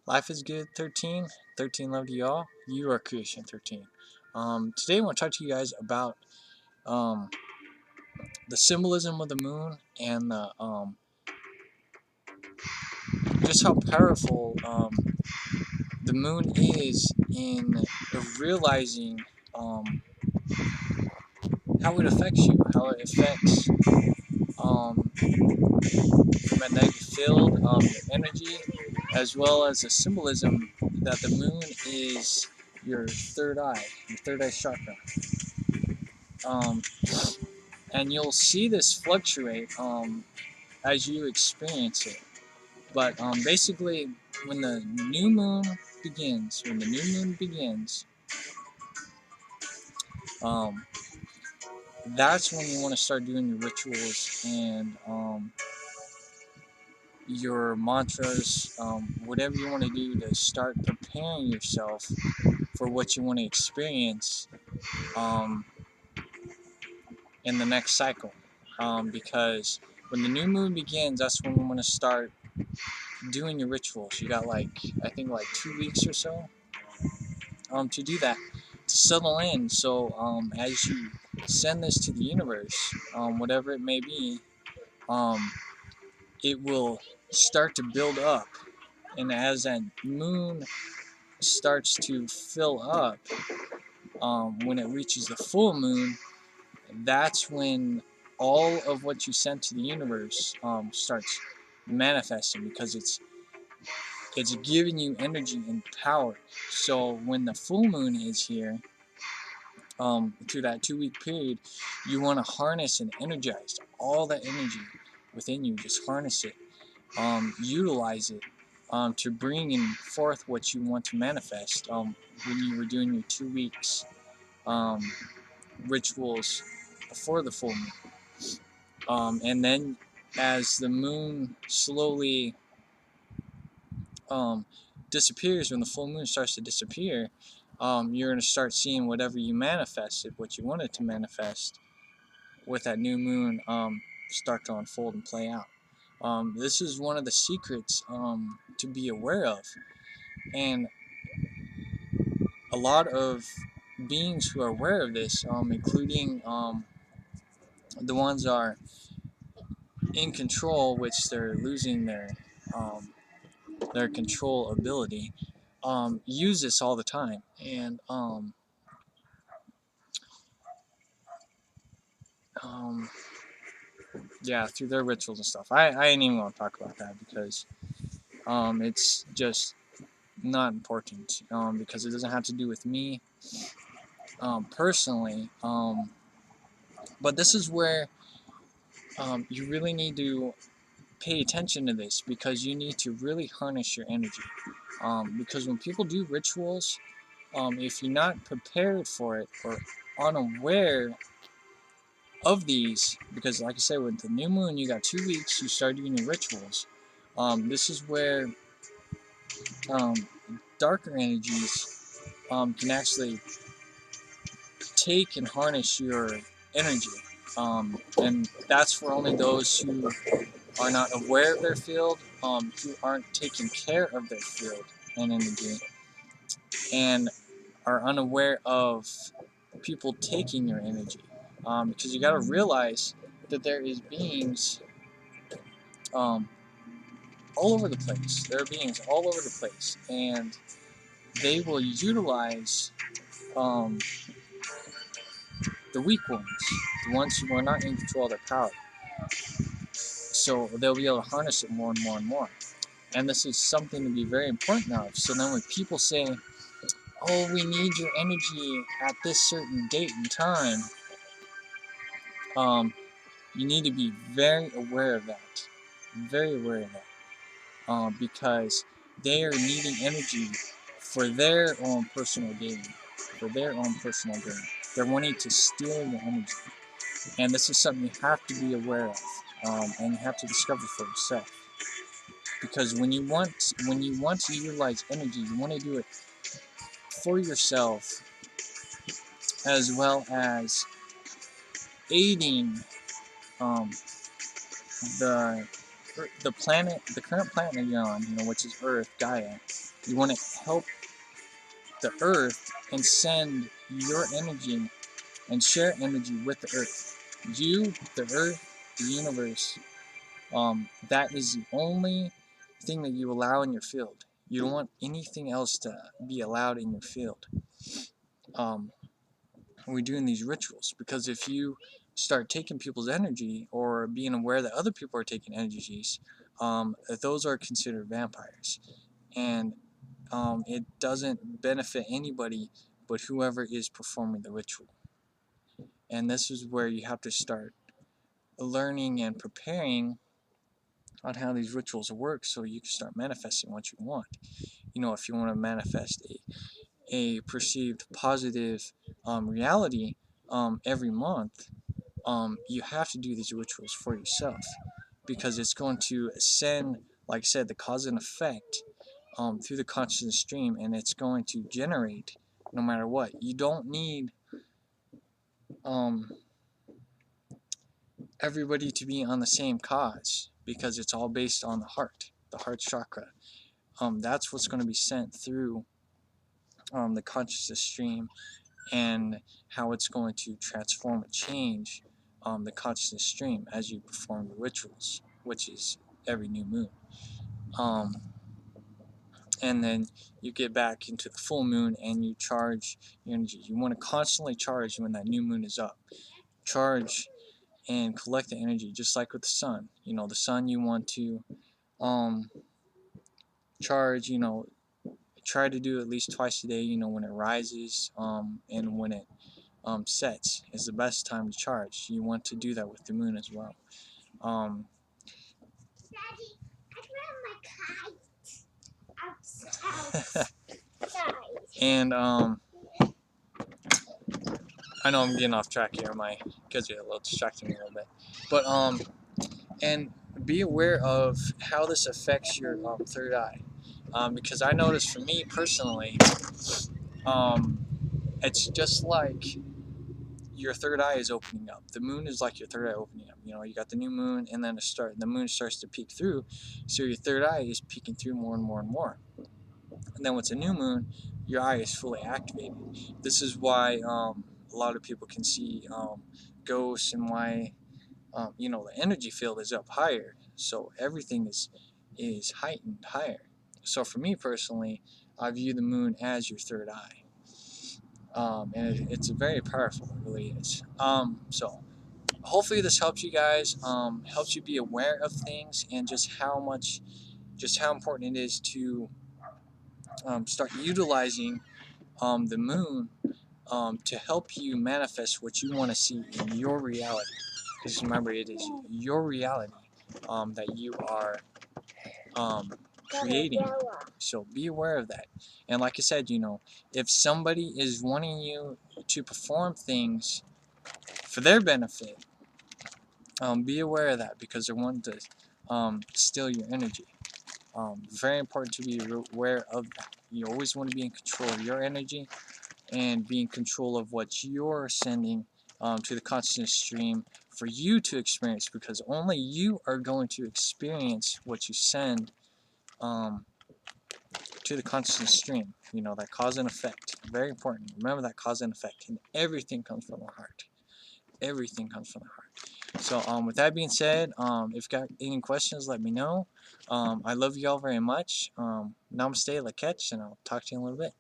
Life is good 13. 13 love to y'all. You are creation 13. Today I want to talk to you guys about um, the symbolism of the moon and just how powerful the moon is in realizing how it affects you, how it affects your magnetic field, your energy, as well as the symbolism that the moon is your third eye chakra. Um, and you'll see this fluctuate as you experience it. But basically, when the new moon begins, um, that's when you want to start doing your rituals and your mantras, whatever you want to do to start preparing yourself for what you want to experience um, in the next cycle. Because when the new moon begins, that's when we want to start doing your rituals. You got I think 2 weeks or so to do that, to settle in. So as you send this to the universe, whatever it may be, um, it will start to build up. And as that moon starts to fill up, when it reaches the full moon, that's when all of what you sent to the universe starts manifesting, because it's giving you energy and power. So when the full moon is here, through that 2 week period, you want to harness and energize all that energy within you. Just harness it, utilize it to bring in forth what you want to manifest. When you were doing your 2 weeks rituals before the full moon, and then as the moon slowly um, disappears, when the full moon starts to disappear, you're going to start seeing whatever you manifested, what you wanted to manifest with that new moon, start to unfold and play out. This is one of the secrets to be aware of. And a lot of beings who are aware of this, including the ones that are in control, which they're losing their control ability, use this all the time. And um, yeah, through their rituals and stuff. I ain't even want to talk about that, because it's just not important, because it doesn't have to do with me personally. But this is where you really need to pay attention to this, because you need to really harness your energy. Because when people do rituals, if you're not prepared for it or unaware of these, because like I said, with the new moon, you got 2 weeks, you start doing your rituals. This is where um, darker energies can actually take and harness your energy. And that's for only those who are not aware of their field, who aren't taking care of their field and energy, and are unaware of people taking your energy. Because you got to realize that there is beings um, all over the place. There are beings all over the place, and they will utilize um, the weak ones, the ones who are not in control of their power. So they'll be able to harness it more and more and more. And this is something to be very important of. So then when people say, oh, we need your energy at this certain date and time, you need to be very aware of that. Very aware of that. Because they are needing energy for their own personal gain. For their own personal gain. They're wanting to steal your energy. And this is something you have to be aware of. And you have to discover for yourself. Because when you want to utilize energy, you want to do it for yourself, as well as aiding um, the the planet, the current planet that you're on, which is Earth, Gaia. You want to help the Earth and send your energy and share energy with the Earth. You, the Earth, the universe. That is the only thing that you allow in your field. You don't want anything else to be allowed in your field. We're doing these rituals because if you start taking people's energy or being aware that other people are taking energies, those are considered vampires, and it doesn't benefit anybody but whoever is performing the ritual. And this is where you have to start learning and preparing on how these rituals work so you can start manifesting what you want. If you want to manifest a perceived positive reality every month, you have to do these rituals for yourself because it's going to send, like I said, the cause and effect through the consciousness stream, and it's going to generate no matter what. You don't need everybody to be on the same cause because it's all based on the heart chakra. That's what's going to be sent through the consciousness stream, and how it's going to transform and change the consciousness stream as you perform the rituals, which is every new moon. And then you get back into the full moon and you charge your energy. You want to constantly charge when that new moon is up. Charge and collect the energy, just like with the sun. The sun you want to charge, try to do at least twice a day, when it rises and when it sets is the best time to charge. You want to do that with the moon as well. Daddy, I found my kite outside. And I know I'm getting off track here. My kids are a little distracting me a little bit, but and be aware of how this affects your third eye, because I noticed for me personally, it's just like your third eye is opening up. The moon is like your third eye opening up. You got the new moon, and then the moon starts to peek through, so your third eye is peeking through more and more and more. And then with a new moon, your eye is fully activated. This is why a lot of people can see ghosts, and why the energy field is up higher. So everything is heightened higher. So for me personally, I view the moon as your third eye. And it's very powerful, it really is. So hopefully this helps you guys, helps you be aware of things, and just how important it is to start utilizing the moon to help you manifest what you want to see in your reality. Because remember, it is your reality that you are creating. So be aware of that. And like I said, if somebody is wanting you to perform things for their benefit, be aware of that, because they're wanting to steal your energy. Very important to be aware of that. You always want to be in control of your energy and be in control of what you're sending to the consciousness stream for you to experience, because only you are going to experience what you send to the consciousness stream. That cause and effect. Very important. Remember that cause and effect. And everything comes from the heart. Everything comes from the heart. So with that being said, if you've got any questions, let me know. I love you all very much. Namaste, Lakech, and I'll talk to you in a little bit.